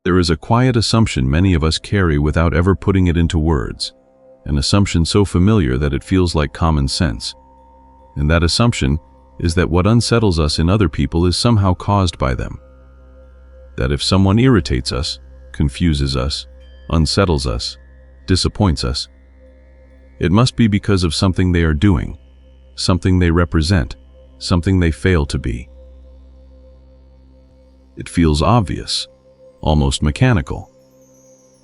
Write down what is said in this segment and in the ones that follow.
There is a quiet assumption many of us carry without ever putting it into words, an assumption so familiar that it feels like common sense. And that assumption is that what unsettles us in other people is somehow caused by them. That if someone irritates us, confuses us, unsettles us, disappoints us, it must be because of something they are doing, something they represent, something they fail to be. It feels obvious, almost mechanical,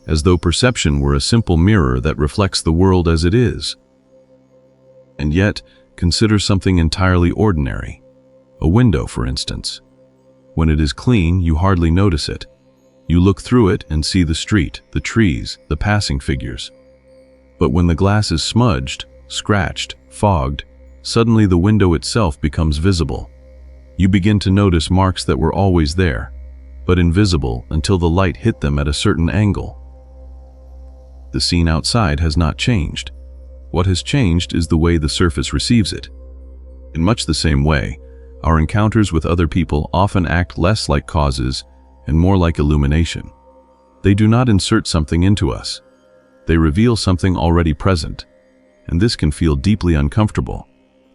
as though perception were a simple mirror that reflects the world as it is. And yet, consider something entirely ordinary. A window, for instance. When it is clean, you hardly notice it. You look through it and see the street, the trees, the passing figures. But when the glass is smudged, scratched, fogged, suddenly the window itself becomes visible. You begin to notice marks that were always there, but invisible until the light hit them at a certain angle. The scene outside has not changed. What has changed is the way the surface receives it. In much the same way, our encounters with other people often act less like causes and more like illumination. They do not insert something into us. They reveal something already present, and this can feel deeply uncomfortable,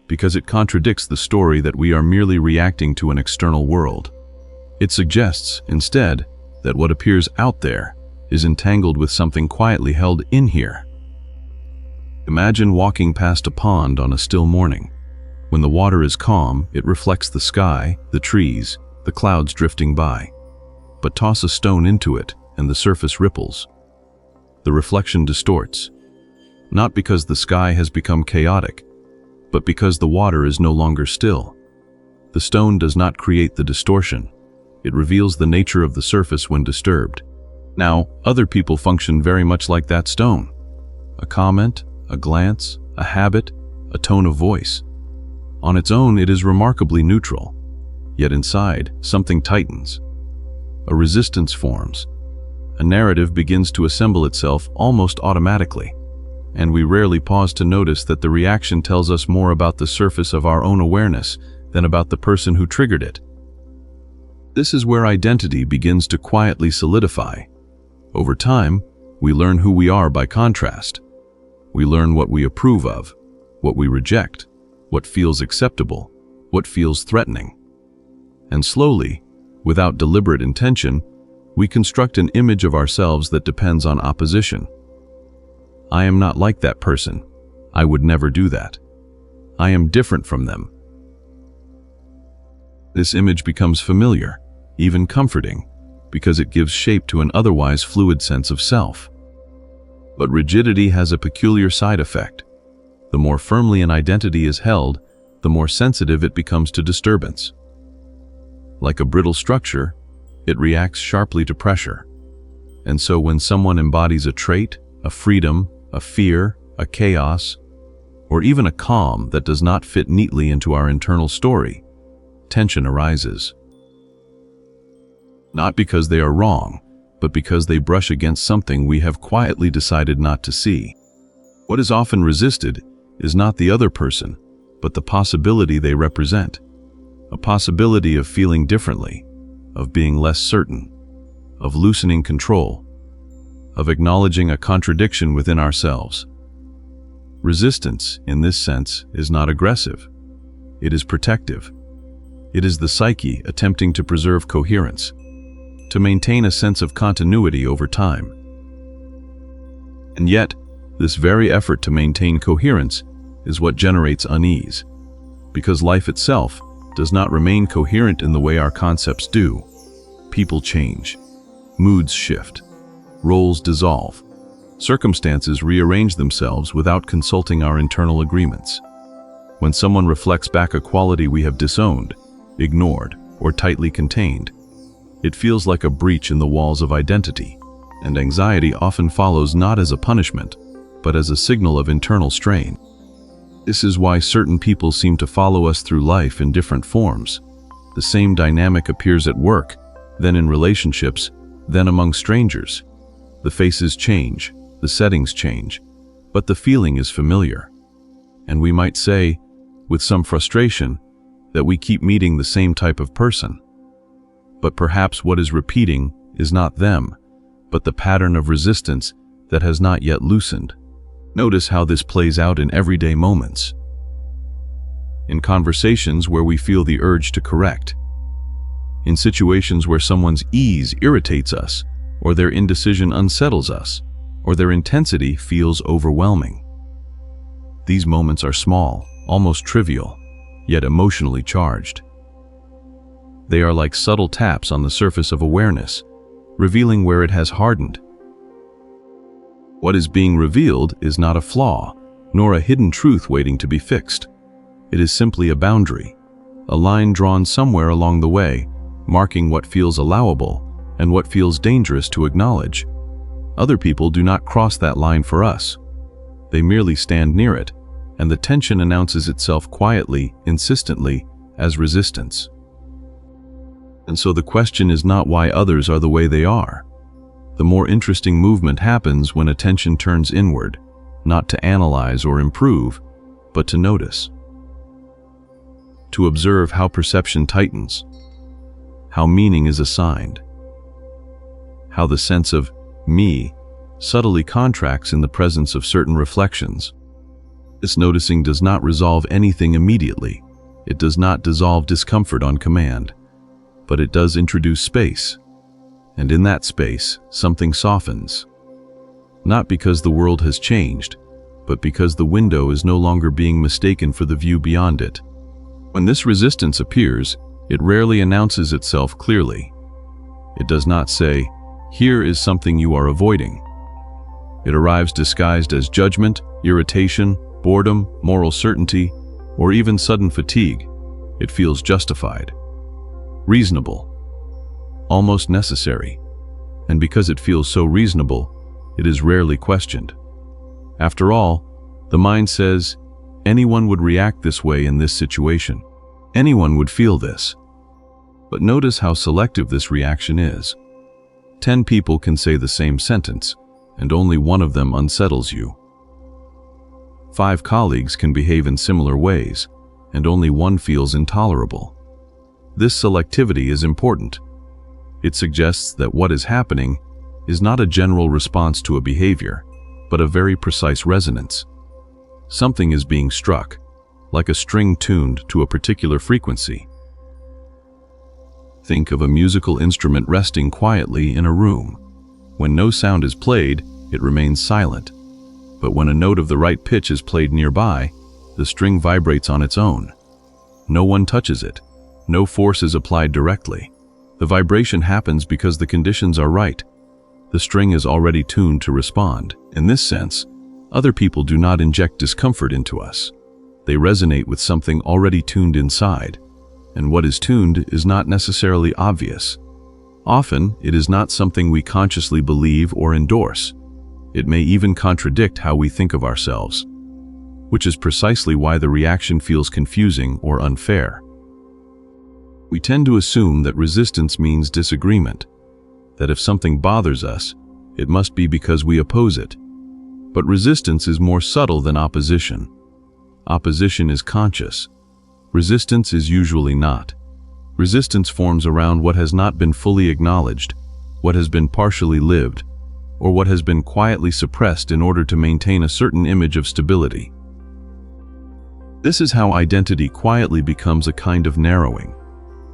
because it contradicts the story that we are merely reacting to an external world. It suggests, instead, that what appears out there is entangled with something quietly held in here. Imagine walking past a pond on a still morning. When the water is calm, it reflects the sky, the trees, the clouds drifting by. But toss a stone into it, and the surface ripples. The reflection distorts, not because the sky has become chaotic, but because the water is no longer still. The stone does not create the distortion. It reveals the nature of the surface when disturbed. Now, other people function very much like that stone. A comment, a glance, a habit, a tone of voice. On its own, it is remarkably neutral. Yet inside, something tightens. A resistance forms. A narrative begins to assemble itself almost automatically, and we rarely pause to notice that the reaction tells us more about the surface of our own awareness than about the person who triggered it. This is where identity begins to quietly solidify. Over time, we learn who we are by contrast. We learn what we approve of, what we reject, what feels acceptable, what feels threatening. And slowly, without deliberate intention, we construct an image of ourselves that depends on opposition. I am not like that person. I would never do that. I am different from them. This image becomes familiar, even comforting, because it gives shape to an otherwise fluid sense of self. But rigidity has a peculiar side effect. The more firmly an identity is held, the more sensitive it becomes to disturbance. Like a brittle structure, it reacts sharply to pressure. And so when someone embodies a trait, a freedom, a fear, a chaos, or even a calm that does not fit neatly into our internal story, tension arises. Not because they are wrong, but because they brush against something we have quietly decided not to see. What is often resisted is not the other person, but the possibility they represent. A possibility of feeling differently, of being less certain, of loosening control, of acknowledging a contradiction within ourselves. Resistance, in this sense, is not aggressive. It is protective. It is the psyche attempting to preserve coherence, to maintain a sense of continuity over time. And yet, this very effort to maintain coherence is what generates unease, because life itself does not remain coherent in the way our concepts do. People change, moods shift, roles dissolve, circumstances rearrange themselves without consulting our internal agreements. When someone reflects back a quality we have disowned, ignored, or tightly contained, it feels like a breach in the walls of identity, and anxiety often follows not as a punishment, but as a signal of internal strain. This is why certain people seem to follow us through life in different forms. The same dynamic appears at work, then in relationships, then among strangers. The faces change, the settings change, but the feeling is familiar. And we might say, with some frustration, that we keep meeting the same type of person. But perhaps what is repeating is not them, but the pattern of resistance that has not yet loosened. Notice how this plays out in everyday moments. In conversations where we feel the urge to correct. In situations where someone's ease irritates us, or their indecision unsettles us, or their intensity feels overwhelming. These moments are small, almost trivial, yet emotionally charged. They are like subtle taps on the surface of awareness, revealing where it has hardened. What is being revealed is not a flaw, nor a hidden truth waiting to be fixed. It is simply a boundary, a line drawn somewhere along the way, marking what feels allowable and what feels dangerous to acknowledge. Other people do not cross that line for us. They merely stand near it, and the tension announces itself quietly, insistently, as resistance. And so the question is not why others are the way they are. The more interesting movement happens when attention turns inward, not to analyze or improve, but to notice. To observe how perception tightens, how meaning is assigned, how the sense of me subtly contracts in the presence of certain reflections. This noticing does not resolve anything immediately. It does not dissolve discomfort on command, but it does introduce space. And in that space, something softens. Not because the world has changed, but because the window is no longer being mistaken for the view beyond it. When this resistance appears, it rarely announces itself clearly. It does not say, "Here is something you are avoiding." It arrives disguised as judgment, irritation, boredom, moral certainty, or even sudden fatigue. It feels justified, reasonable, almost necessary. And because it feels so reasonable, it is rarely questioned. After all, the mind says, anyone would react this way in this situation. Anyone would feel this. But notice how selective this reaction is. 10 people can say the same sentence, and only one of them unsettles you. 5 colleagues can behave in similar ways, and only one feels intolerable. This selectivity is important. It suggests that what is happening is not a general response to a behavior, but a very precise resonance. Something is being struck, like a string tuned to a particular frequency. Think of a musical instrument resting quietly in a room. When no sound is played, it remains silent. But when a note of the right pitch is played nearby, the string vibrates on its own. No one touches it. No force is applied directly. The vibration happens because the conditions are right. The string is already tuned to respond. In this sense, other people do not inject discomfort into us. They resonate with something already tuned inside, and what is tuned is not necessarily obvious. Often, it is not something we consciously believe or endorse. It may even contradict how we think of ourselves, which is precisely why the reaction feels confusing or unfair. We tend to assume that resistance means disagreement, that if something bothers us, it must be because we oppose it. But resistance is more subtle than opposition. Opposition is conscious. Resistance is usually not. Resistance forms around what has not been fully acknowledged, what has been partially lived, or what has been quietly suppressed in order to maintain a certain image of stability. This is how identity quietly becomes a kind of narrowing,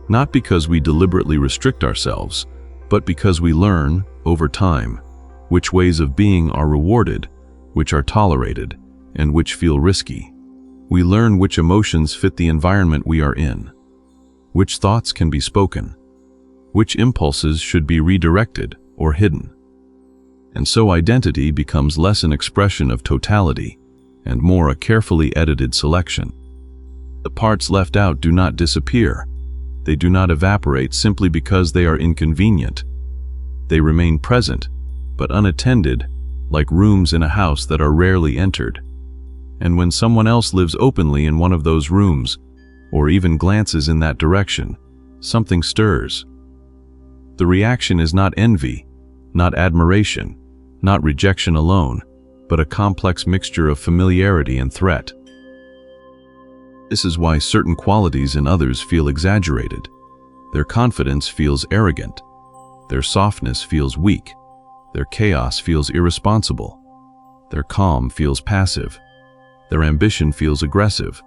not because we deliberately restrict ourselves, but because we learn, over time, which ways of being are rewarded, which are tolerated, and which feel risky. We learn which emotions fit the environment we are in, which thoughts can be spoken, which impulses should be redirected or hidden. And so identity becomes less an expression of totality and more a carefully edited selection. The parts left out do not disappear. They do not evaporate simply because they are inconvenient. They remain present, but unattended, like rooms in a house that are rarely entered. And when someone else lives openly in one of those rooms, or even glances in that direction, something stirs. The reaction is not envy, not admiration, not rejection alone, but a complex mixture of familiarity and threat. This is why certain qualities in others feel exaggerated. Their confidence feels arrogant. Their softness feels weak. Their chaos feels irresponsible. Their calm feels passive. Their ambition feels aggressive.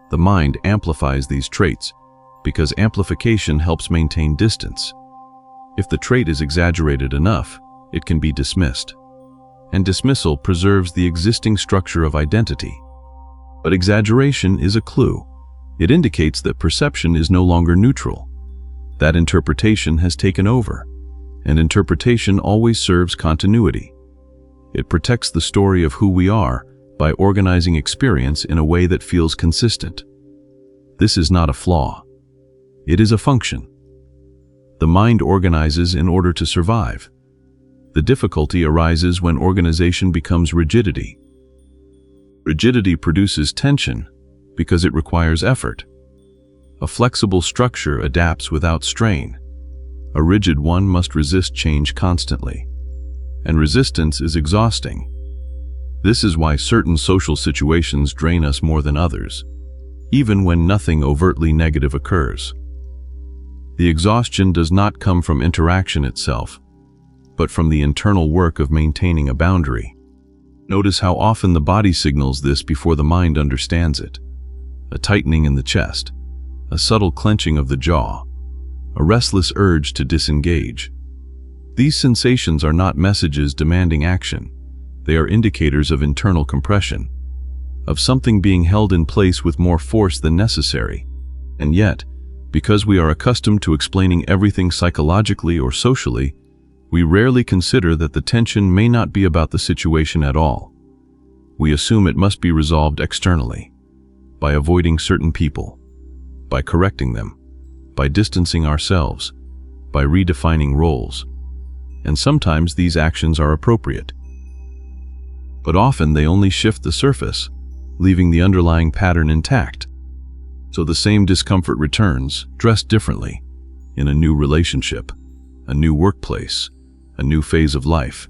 The mind amplifies these traits because amplification helps maintain distance. If the trait is exaggerated enough, it can be dismissed. And dismissal preserves the existing structure of identity. But exaggeration is a clue. It indicates that perception is no longer neutral, that interpretation has taken over, and interpretation always serves continuity. It protects the story of who we are by organizing experience in a way that feels consistent. This is not a flaw. It is a function. The mind organizes in order to survive. The difficulty arises when organization becomes rigidity. Rigidity produces tension because it requires effort. A flexible structure adapts without strain. A rigid one must resist change constantly. And resistance is exhausting. This is why certain social situations drain us more than others, even when nothing overtly negative occurs. The exhaustion does not come from interaction itself, but from the internal work of maintaining a boundary. Notice how often the body signals this before the mind understands it. A tightening in the chest, a subtle clenching of the jaw, a restless urge to disengage. These sensations are not messages demanding action. They are indicators of internal compression, of something being held in place with more force than necessary. And yet, because we are accustomed to explaining everything psychologically or socially, we rarely consider that the tension may not be about the situation at all. We assume it must be resolved externally, by avoiding certain people, by correcting them, by distancing ourselves, by redefining roles. And sometimes these actions are appropriate. But often they only shift the surface, leaving the underlying pattern intact. So the same discomfort returns, dressed differently, in a new relationship, a new workplace, a new phase of life.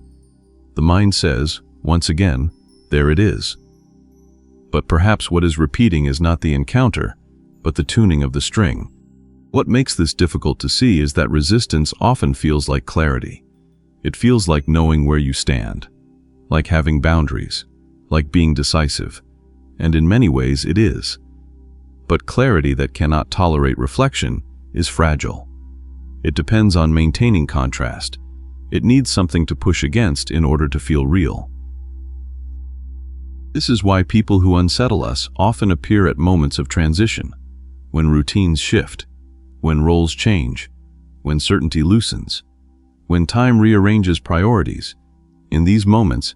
The mind says, once again, there it is. But perhaps what is repeating is not the encounter, but the tuning of the string. What makes this difficult to see is that resistance often feels like clarity. It feels like knowing where you stand, like having boundaries, like being decisive, and in many ways it is. But clarity that cannot tolerate reflection is fragile. It depends on maintaining contrast. It needs something to push against in order to feel real. This is why people who unsettle us often appear at moments of transition, when routines shift, when roles change, when certainty loosens, when time rearranges priorities. In these moments,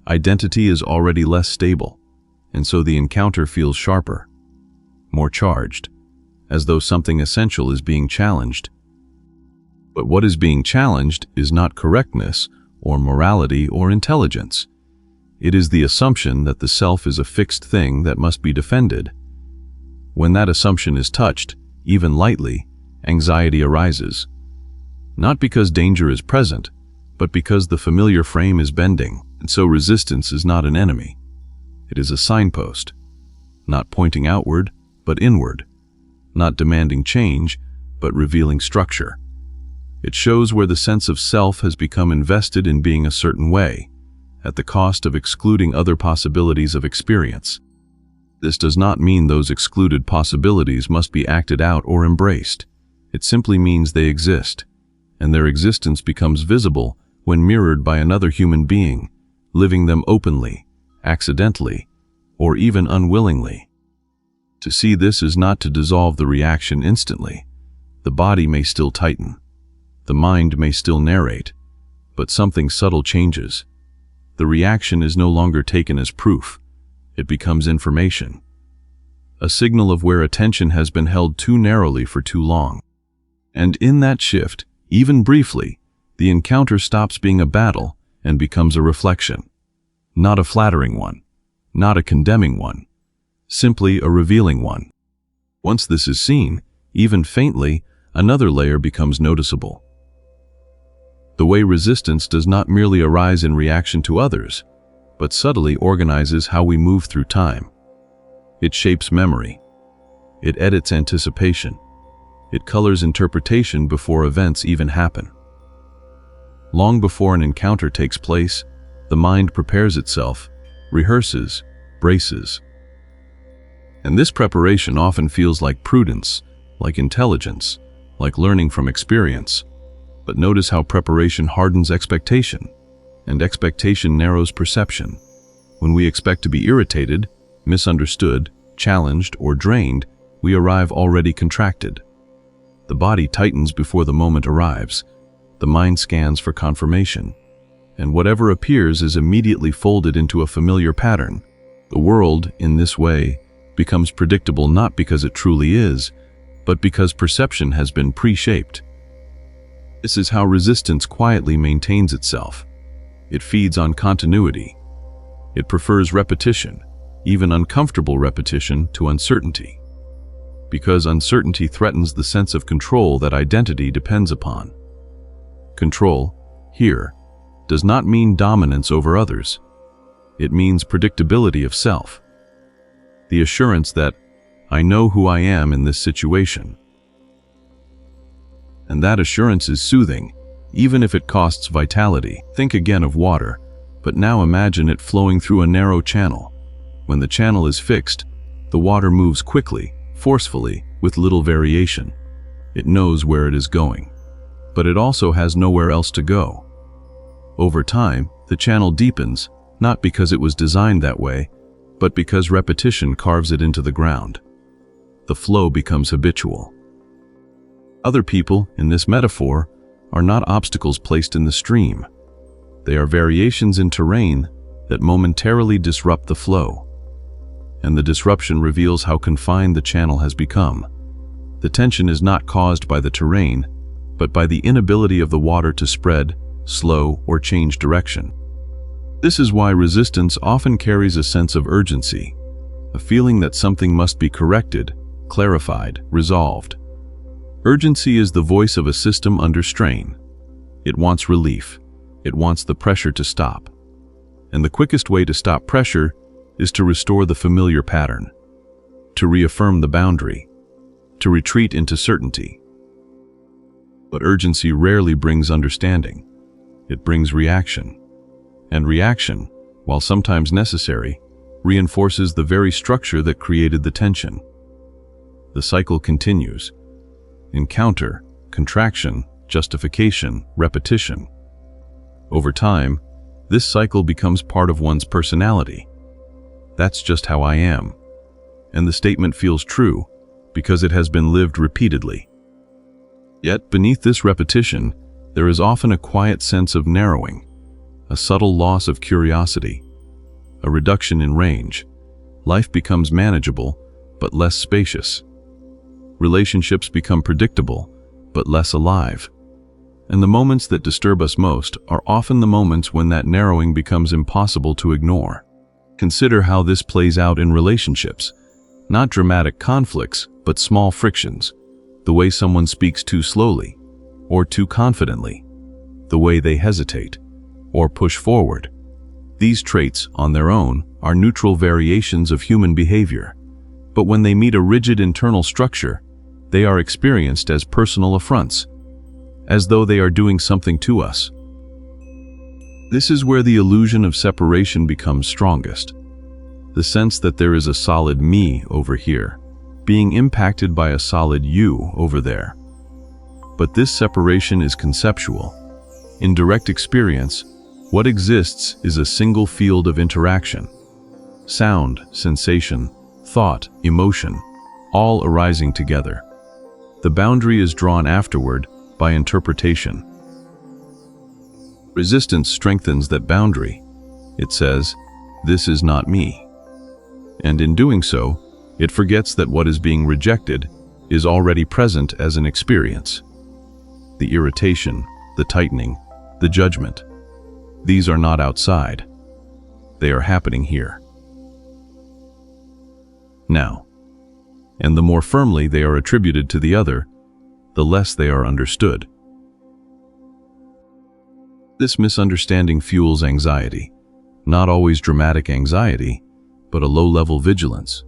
identity is already less stable, and so the encounter feels sharper, more charged, as though something essential is being challenged. But what is being challenged is not correctness or morality or intelligence. It is the assumption that the self is a fixed thing that must be defended. When that assumption is touched, even lightly, anxiety arises. Not because danger is present, but because the familiar frame is bending, and so resistance is not an enemy. It is a signpost, not pointing outward, but inward, not demanding change, but revealing structure. It shows where the sense of self has become invested in being a certain way, at the cost of excluding other possibilities of experience. This does not mean those excluded possibilities must be acted out or embraced. It simply means they exist, and their existence becomes visible when mirrored by another human being, living them openly, accidentally, or even unwillingly. To see this is not to dissolve the reaction instantly. The body may still tighten. The mind may still narrate, but something subtle changes. The reaction is no longer taken as proof. It becomes information, a signal of where attention has been held too narrowly for too long. And in that shift, even briefly, the encounter stops being a battle and becomes a reflection. Not a flattering one, not a condemning one, simply a revealing one. Once this is seen, even faintly, another layer becomes noticeable. The way resistance does not merely arise in reaction to others, but subtly organizes how we move through time. It shapes memory. It edits anticipation. It colors interpretation before events even happen. Long before an encounter takes place, the mind prepares itself, rehearses, braces. And this preparation often feels like prudence, like intelligence, like learning from experience. But notice how preparation hardens expectation, and expectation narrows perception. When we expect to be irritated, misunderstood, challenged, or drained, we arrive already contracted. The body tightens before the moment arrives. The mind scans for confirmation, and whatever appears is immediately folded into a familiar pattern. The world, in this way, becomes predictable not because it truly is, but because perception has been pre-shaped. This is how resistance quietly maintains itself. It feeds on continuity. It prefers repetition, even uncomfortable repetition, to uncertainty, because uncertainty threatens the sense of control that identity depends upon. Control, here, does not mean dominance over others. It means predictability of self. The assurance that I know who I am in this situation. And that assurance is soothing, even if it costs vitality. Think again of water, but now imagine it flowing through a narrow channel. When the channel is fixed, the water moves quickly, forcefully, with little variation. It knows where it is going, but it also has nowhere else to go. Over time, the channel deepens, not because it was designed that way, but because repetition carves it into the ground. The flow becomes habitual. Other people, in this metaphor, are not obstacles placed in the stream. They are variations in terrain that momentarily disrupt the flow. And the disruption reveals how confined the channel has become. The tension is not caused by the terrain, but by the inability of the water to spread, slow, or change direction. This is why resistance often carries a sense of urgency, a feeling that something must be corrected, clarified, resolved. Urgency is the voice of a system under strain. It wants relief. It wants the pressure to stop. And the quickest way to stop pressure is to restore the familiar pattern, to reaffirm the boundary, to retreat into certainty. But urgency rarely brings understanding. It brings reaction. And reaction, while sometimes necessary, reinforces the very structure that created the tension. The cycle continues. Encounter, contraction, justification, repetition. Over time, this cycle becomes part of one's personality. That's just how I am. And the statement feels true because it has been lived repeatedly. Yet beneath this repetition, there is often a quiet sense of narrowing, a subtle loss of curiosity, a reduction in range. Life becomes manageable, but less spacious. Relationships become predictable, but less alive. And the moments that disturb us most are often the moments when that narrowing becomes impossible to ignore. Consider how this plays out in relationships. Not dramatic conflicts, but small frictions. The way someone speaks too slowly, or too confidently. The way they hesitate, or push forward. These traits, on their own, are neutral variations of human behavior. But when they meet a rigid internal structure, they are experienced as personal affronts, as though they are doing something to us. This is where the illusion of separation becomes strongest. The sense that there is a solid me over here, being impacted by a solid you over there. But this separation is conceptual. In direct experience, what exists is a single field of interaction. Sound, sensation, thought, emotion, all arising together. The boundary is drawn afterward by interpretation. Resistance strengthens that boundary. It says, "This is not me." And in doing so, it forgets that what is being rejected is already present as an experience. The irritation, the tightening, the judgment. These are not outside. They are happening here. Now. And the more firmly they are attributed to the other, the less they are understood. This misunderstanding fuels anxiety, not always dramatic anxiety, but a low-level vigilance,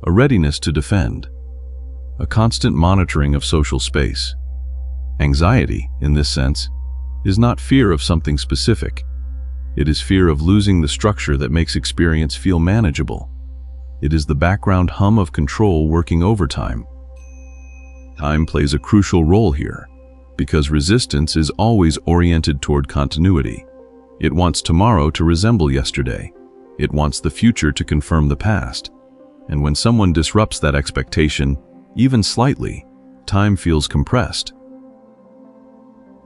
a readiness to defend, a constant monitoring of social space. Anxiety, in this sense, is not fear of something specific. It is fear of losing the structure that makes experience feel manageable. It is the background hum of control working overtime. Time plays a crucial role here, because resistance is always oriented toward continuity. It wants tomorrow to resemble yesterday. It wants the future to confirm the past. And when someone disrupts that expectation, even slightly, time feels compressed.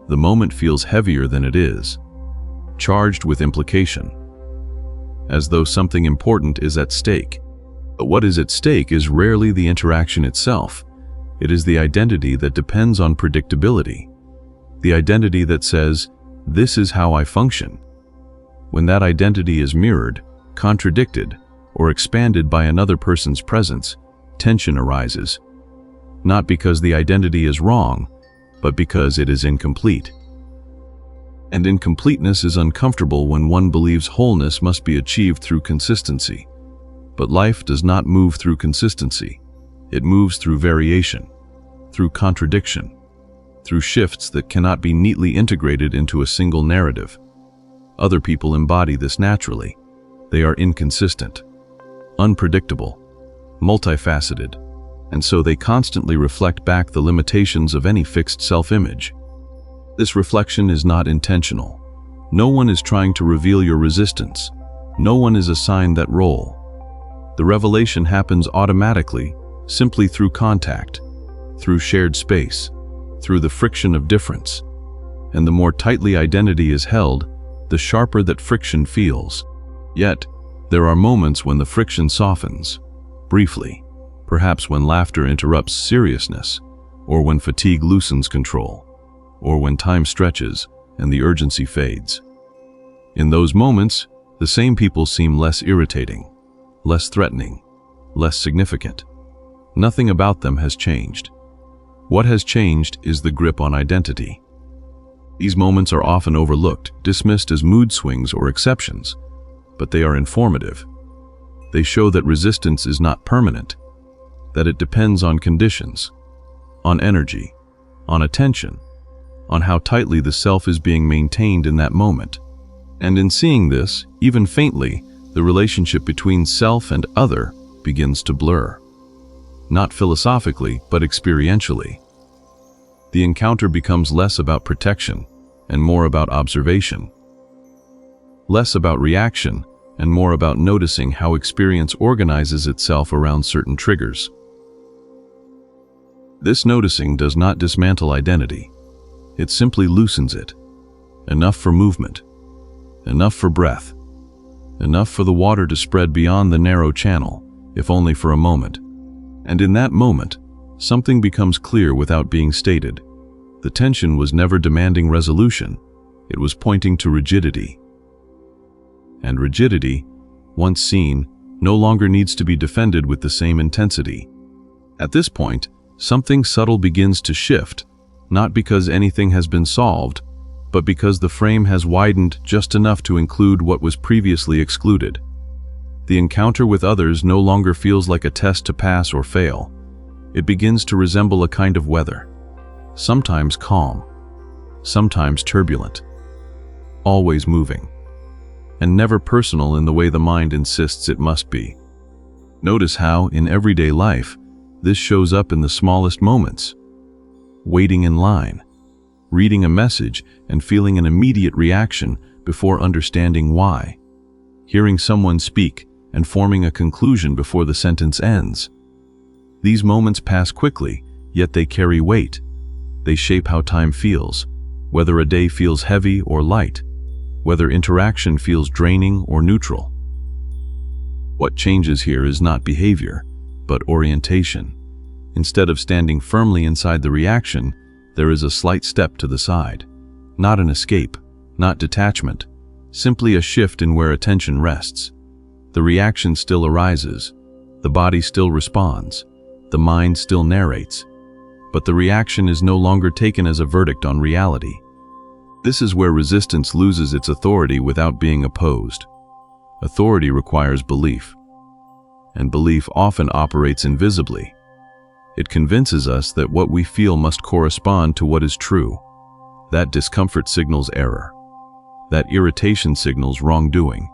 The moment feels heavier than it is, charged with implication, as though something important is at stake. But what is at stake is rarely the interaction itself. It is the identity that depends on predictability. The identity that says, "This is how I function." When that identity is mirrored, contradicted, or expanded by another person's presence, tension arises. Not because the identity is wrong, but because it is incomplete. And incompleteness is uncomfortable when one believes wholeness must be achieved through consistency. But life does not move through consistency. It moves through variation, through contradiction, through shifts that cannot be neatly integrated into a single narrative. Other people embody this naturally. They are inconsistent, unpredictable, multifaceted, and so they constantly reflect back the limitations of any fixed self-image. This reflection is not intentional. No one is trying to reveal your resistance. No one is assigned that role. The revelation happens automatically, simply through contact, through shared space, through the friction of difference. And the more tightly identity is held, the sharper that friction feels. Yet, there are moments when the friction softens, briefly, perhaps when laughter interrupts seriousness, or when fatigue loosens control, or when time stretches and the urgency fades. In those moments, the same people seem less irritating, less threatening, less significant. Nothing about them has changed. What has changed is the grip on identity. These moments are often overlooked, dismissed as mood swings or exceptions, but they are informative. They show that resistance is not permanent, that it depends on conditions, on energy, on attention, on how tightly the self is being maintained in that moment. And in seeing this, even faintly, the relationship between self and other begins to blur. Not philosophically, but experientially. The encounter becomes less about protection and more about observation. Less about reaction and more about noticing how experience organizes itself around certain triggers. This noticing does not dismantle identity. It simply loosens it. Enough for movement. Enough for breath. Enough for the water to spread beyond the narrow channel, if only for a moment. And in that moment, something becomes clear without being stated. The tension was never demanding resolution. It was pointing to rigidity. And rigidity, once seen, no longer needs to be defended with the same intensity. At this point, something subtle begins to shift, not because anything has been solved, but because the frame has widened just enough to include what was previously excluded. The encounter with others no longer feels like a test to pass or fail. It begins to resemble a kind of weather, sometimes calm, sometimes turbulent, always moving, and never personal in the way the mind insists it must be. Notice how, in everyday life, this shows up in the smallest moments. Waiting in line, reading a message and feeling an immediate reaction before understanding why. Hearing someone speak and forming a conclusion before the sentence ends. These moments pass quickly, yet they carry weight. They shape how time feels, whether a day feels heavy or light, whether interaction feels draining or neutral. What changes here is not behavior, but orientation. Instead of standing firmly inside the reaction, there is a slight step to the side. Not an escape, not detachment, simply a shift in where attention rests. The reaction still arises, the body still responds, the mind still narrates, but the reaction is no longer taken as a verdict on reality. This is where resistance loses its authority without being opposed. Authority requires belief, and belief often operates invisibly. It convinces us that what we feel must correspond to what is true, That discomfort signals error. That irritation signals wrongdoing.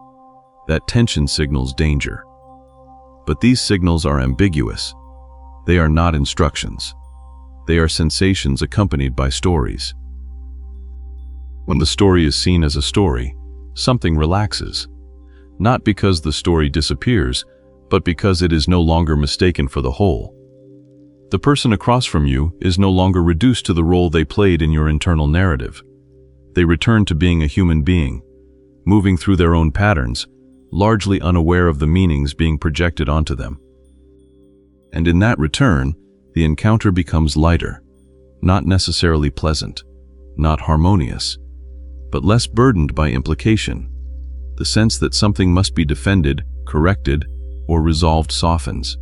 That tension signals danger. But these signals are ambiguous. They are not instructions. They are sensations accompanied by stories. When the story is seen as a story, something relaxes. Not because the story disappears, but because it is no longer mistaken for the whole. The person across from you is no longer reduced to the role they played in your internal narrative. They return to being a human being, moving through their own patterns, largely unaware of the meanings being projected onto them. And in that return, the encounter becomes lighter, not necessarily pleasant, not harmonious, but less burdened by implication. The sense that something must be defended, corrected, or resolved softens.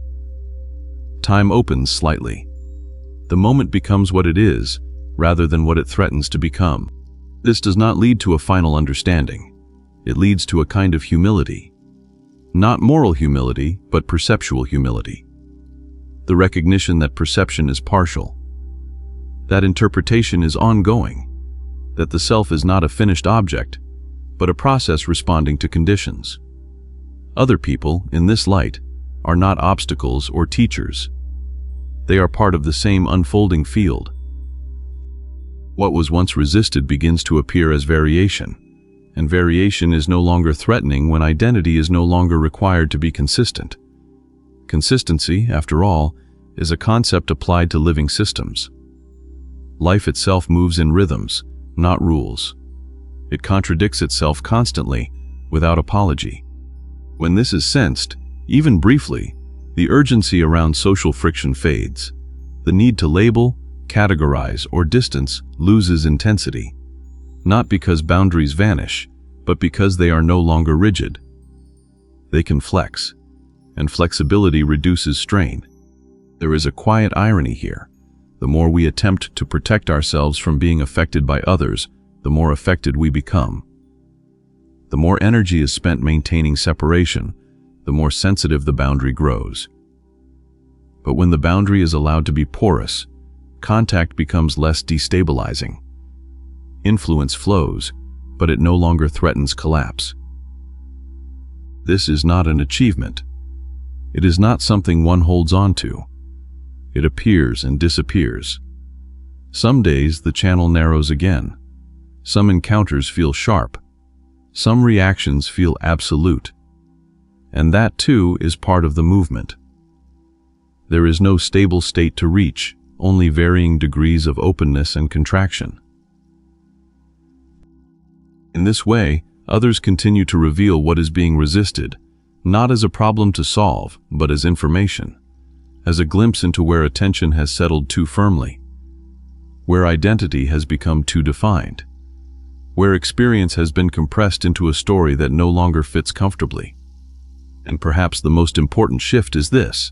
Time opens slightly. The moment becomes what it is, rather than what it threatens to become. This does not lead to a final understanding. It leads to a kind of humility. Not moral humility, but perceptual humility. The recognition that perception is partial, that interpretation is ongoing, that the self is not a finished object, but a process responding to conditions. Other people, in this light, are not obstacles or teachers. They are part of the same unfolding field. What was once resisted begins to appear as variation, and variation is no longer threatening when identity is no longer required to be consistent. Consistency, after all, is a concept applied to living systems. Life itself moves in rhythms, not rules. It contradicts itself constantly, without apology. When this is sensed, even briefly, the urgency around social friction fades. The need to label, categorize, or distance loses intensity. Not because boundaries vanish, but because they are no longer rigid. They can flex, and flexibility reduces strain. There is a quiet irony here. The more we attempt to protect ourselves from being affected by others, the more affected we become. The more energy is spent maintaining separation, the more sensitive the boundary grows. But when the boundary is allowed to be porous, contact becomes less destabilizing. Influence flows, but it no longer threatens collapse. This is not an achievement. It is not something one holds on to. It appears and disappears. Some days the channel narrows again. Some encounters feel sharp. Some reactions feel absolute. And that too is part of the movement. There is no stable state to reach, only varying degrees of openness and contraction. In this way, others continue to reveal what is being resisted, not as a problem to solve, but as information, as a glimpse into where attention has settled too firmly, where identity has become too defined, where experience has been compressed into a story that no longer fits comfortably. And perhaps the most important shift is this: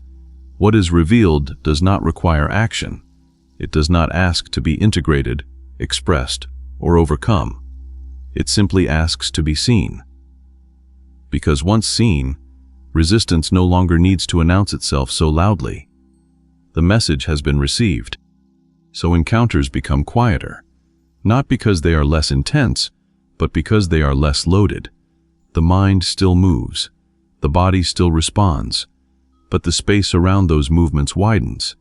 what is revealed does not require action. It does not ask to be integrated, expressed, or overcome. It simply asks to be seen. Because once seen, resistance no longer needs to announce itself so loudly. The message has been received. So encounters become quieter, not because they are less intense, but because they are less loaded. The mind still moves, the body still responds, but the space around those movements widens.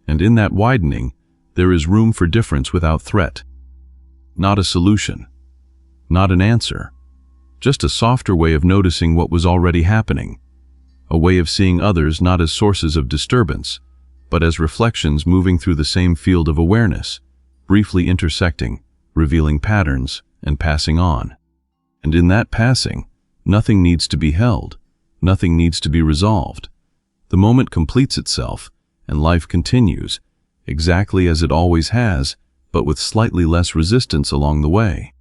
And in that widening, there is room for difference without threat. Not a solution, not an answer, just a softer way of noticing what was already happening, a way of seeing others not as sources of disturbance, but as reflections moving through the same field of awareness, briefly intersecting, revealing patterns, and passing on. And in that passing, nothing needs to be held, nothing needs to be resolved. The moment completes itself, and life continues, exactly as it always has, but with slightly less resistance along the way.